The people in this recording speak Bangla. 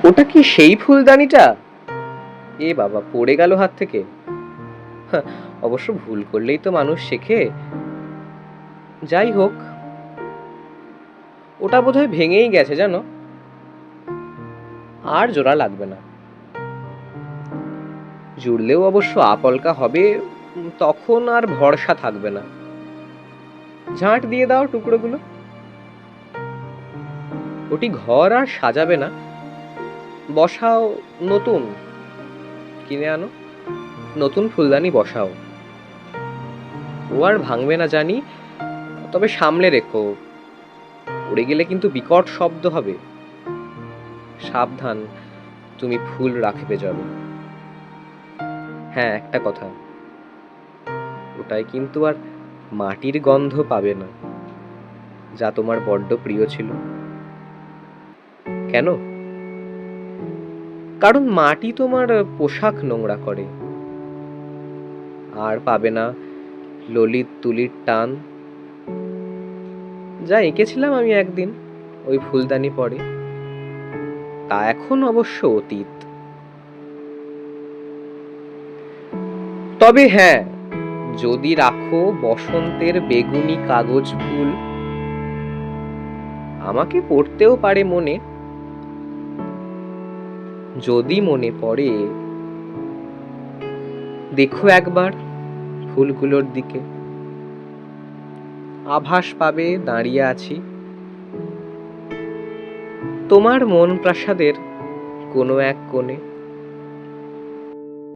ওটা কি সেই ফুলদানিটা? এ বাবা, পড়ে গেল হাত থেকে। অবশ্য ভুল করলেই তো মানুষ শেখে। যাই হোক, ওটা বোধহয় ভেঙেই গেছে জানো। আর জোড়া লাগবে না। জুড়লেও অবশ্য আপলকা হবে, তখন আর ভরসা থাকবে না। ঝাঁট দিয়ে দাও টুকরোগুলো। ওটি ঘর আর সাজাবে না, বসাও নতুন কিনে আনো, নতুন ফুলদানি বসাও। ও আর ভাঙবে না জানি, তবে সামলে রেখো, উড়ে গেলে কিন্তু বিকট শব্দ হবে। সাবধান, তুমি ফুল রাখবে যাবে। হ্যাঁ, একটা কথা, ওটাই কিন্তু আর মাটির গন্ধ পাবে না, যা তোমার বড্ড প্রিয় ছিল। কেন? কারণ মাটি তোমার পোশাক নোংরা করে। আর পাবে না ললিত তুলির টান, যা এঁকেছিলাম আমি একদিন ওই ফুলদানি পরে, তা এখন অবশ্য অতীত। তবে হ্যাঁ, যদি রাখো বসন্তের বেগুনি কাগজ ফুল, আমাকে পড়তেও পারে মনে, যদি মনে পড়ে। দেখো একবার ফুলগুলোর দিকে, আভাস পাবে দাঁড়িয়ে আছি তোমার মন প্রাসাদের কোনো এক কোণে।